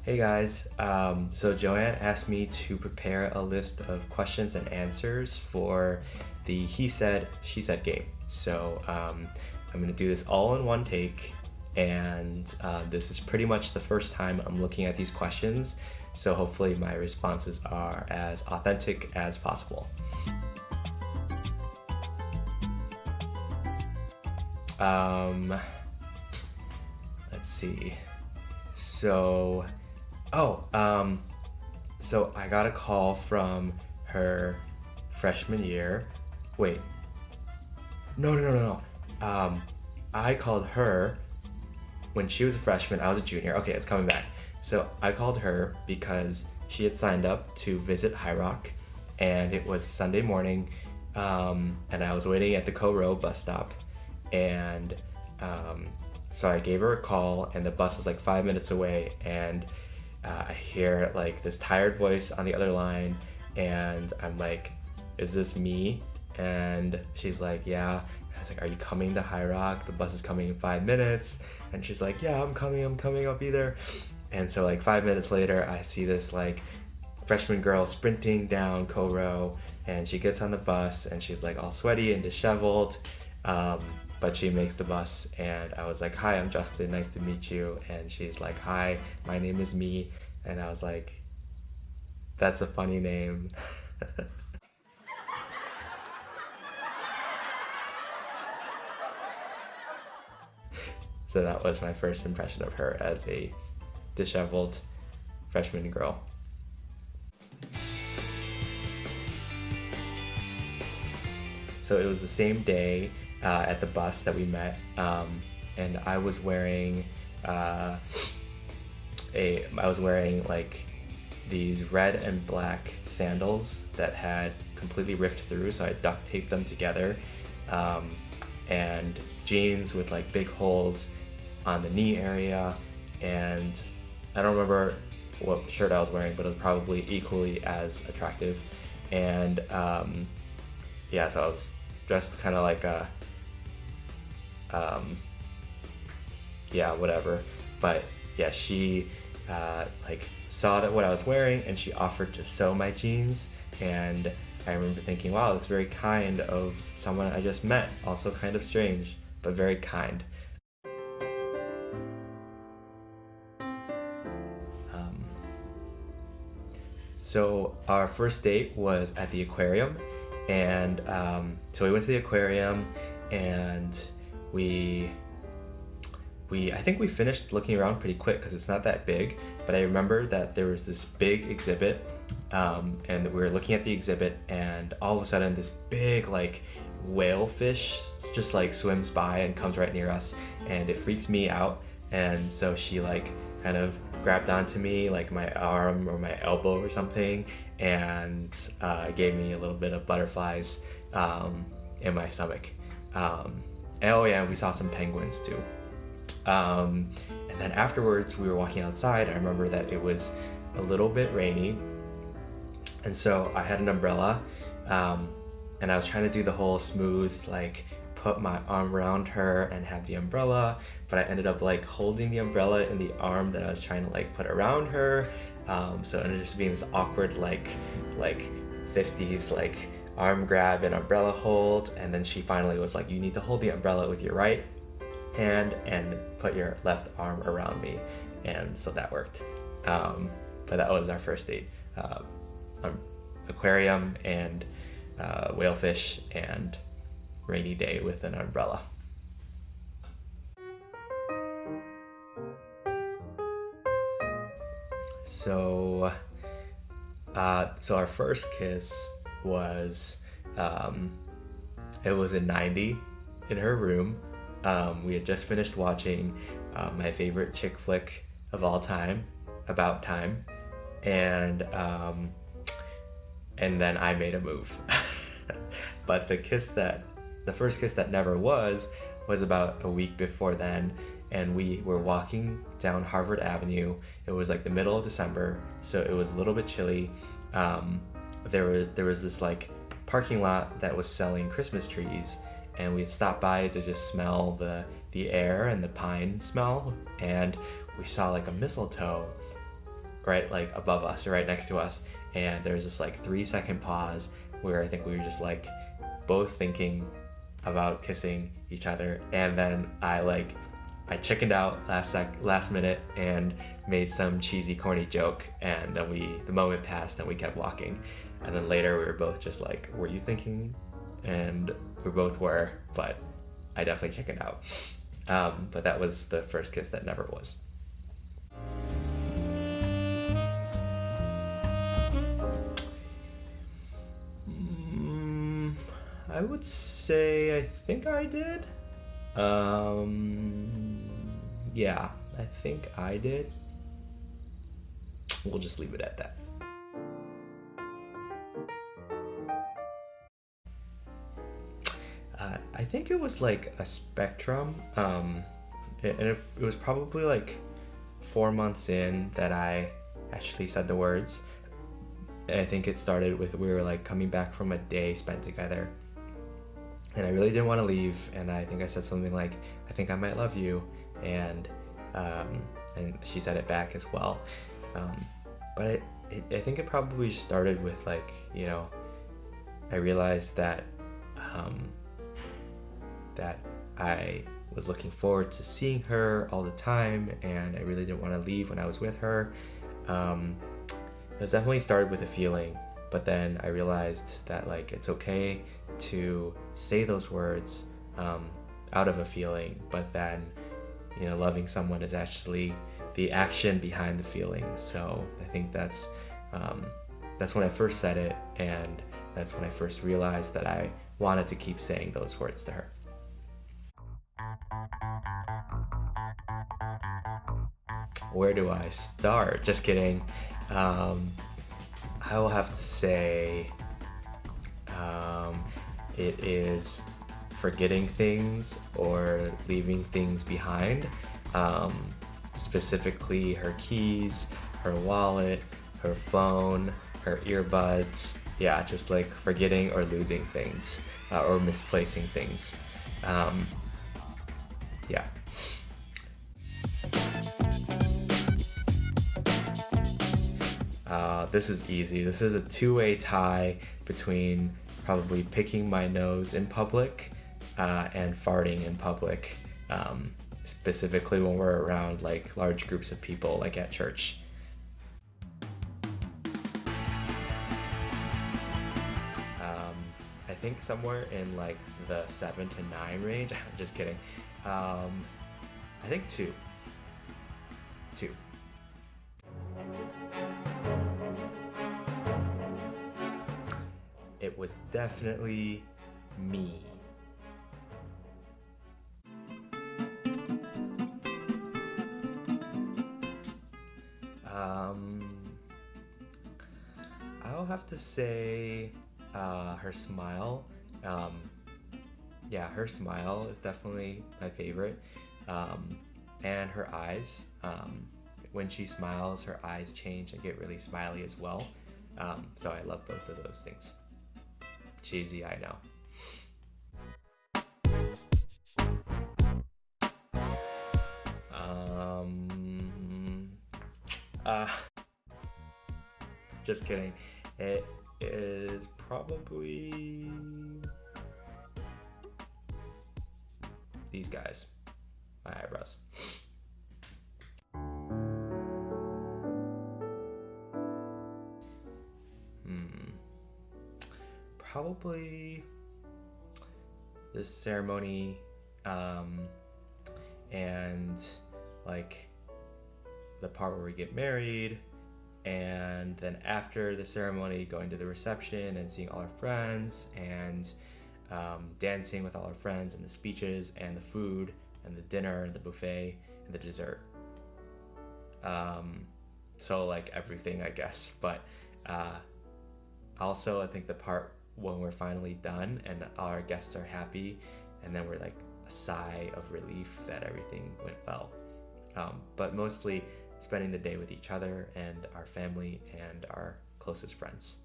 Hey guys, so Joanne asked me to prepare a list of questions and answers for the He Said, She Said game. I'm gonna do this all in one take, and this is pretty much the first time I'm looking at these questions, so hopefully my responses are as authentic as possible. Um, let's see. So, oh, um, so I got a call from her freshman year. Wait, no. I called her when she was a freshman. I was a junior. Okay, it's coming back. So I called her because she had signed up to visit High Rock, and it was Sunday morning, and I was waiting at the Co-Row bus stop, and so I gave her a call, and the bus was like 5 minutes away, and I hear like this tired voice on the other line, and I'm like, is this me? And she's like, yeah. I was like, are you coming to High Rock? The bus is coming in 5 minutes. And she's like, yeah, I'm coming, I'll be there. And so like 5 minutes later, I see this like freshman girl sprinting down Co-Row, and she gets on the bus, and she's like all sweaty and disheveled. But she makes the bus, and I was like, hi, I'm Justin, nice to meet you. And she's like, hi, my name is Me. And I was like, that's a funny name. So that was my first impression of her as a disheveled freshman girl. So it was the same day at the bus that we met, and I was wearing like these red and black sandals that had completely ripped through, so I duct taped them together, and jeans with like big holes on the knee area, and I don't remember what shirt I was wearing, but it was probably equally as attractive. And yeah, so I was dressed kind of like a yeah, whatever. But yeah, she like saw that what I was wearing, and she offered to sew my jeans. And I remember thinking, wow, that's very kind of someone I just met. Also kind of strange, but very kind. So our first date was at the aquarium, and so we went to the aquarium, and we I think we finished looking around pretty quick because it's not that big, but I remember that there was this big exhibit, and we were looking at the exhibit, and all of a sudden this big like whale fish just like swims by and comes right near us, and it freaks me out. And so she like kind of grabbed onto me, like my arm or my elbow or something, and gave me a little bit of butterflies in my stomach. And oh yeah, we saw some penguins too. And then afterwards we were walking outside. I remember that it was a little bit rainy, and so I had an umbrella, and I was trying to do the whole smooth, like put my arm around her and have the umbrella, but I ended up like holding the umbrella in the arm that I was trying to like put around her. So it ended up just being this awkward like 50s like arm grab and umbrella hold, and then she finally was like, you need to hold the umbrella with your right hand and put your left arm around me, and so that worked. But that was our first date. Aquarium and whalefish and rainy day with an umbrella. So our first kiss was, it was in 90 in her room. We had just finished watching my favorite chick flick of all time, About Time, and then I made a move. But the first kiss that never was about a week before then, and we were walking down Harvard Avenue. It was like the middle of December, so it was a little bit chilly. There was this like parking lot that was selling Christmas trees, and we stopped by to just smell the air and the pine smell, and we saw like a mistletoe right like above us or right next to us, and there's this like 3 second pause where I think we were just like both thinking about kissing each other, and then I chickened out last minute and made some cheesy corny joke, and then the moment passed and we kept walking, and then later we were both just like, were you thinking? And we both were, but I definitely chickened out. But that was the first kiss that never was. I would say I think I did. Yeah, I think I did. We'll just leave it at that. I think it was like a spectrum, and it was probably like 4 months in that I actually said the words. And I think it started with we were like coming back from a day spent together, and I really didn't want to leave, and I think I said something like, "I think I might love you," and she said it back as well. But I think it probably started with like, I realized that that I was looking forward to seeing her all the time, and I really didn't want to leave when I was with her. It was definitely started with a feeling, but then I realized that like it's okay to say those words out of a feeling, but then loving someone is actually the action behind the feeling. So I think that's when I first said it, and that's when I first realized that I wanted to keep saying those words to her. Where do I start? Just kidding. I will have to say it is forgetting things or leaving things behind. Specifically her keys, her wallet, her phone, her earbuds. Yeah, just like forgetting or losing things or misplacing things. Yeah. This is easy. This is a two-way tie between probably picking my nose in public and farting in public, specifically when we're around like large groups of people, like at church. I think somewhere in like the 7 to 9 range. I'm just kidding. I think two. It was definitely me. I'll have to say her smile. Yeah, her smile is definitely my favorite. And her eyes. When she smiles, her eyes change and get really smiley as well. So I love both of those things. Cheesy, I know. Just kidding. It is probably these guys, my eyebrows. Probably this ceremony, and like the part where we get married, and then after the ceremony going to the reception and seeing all our friends, and dancing with all our friends, and the speeches and the food and the dinner and the buffet and the dessert. So like everything, I guess. But also I think the part when we're finally done and our guests are happy, and then we're like a sigh of relief that everything went well. But mostly spending the day with each other and our family and our closest friends.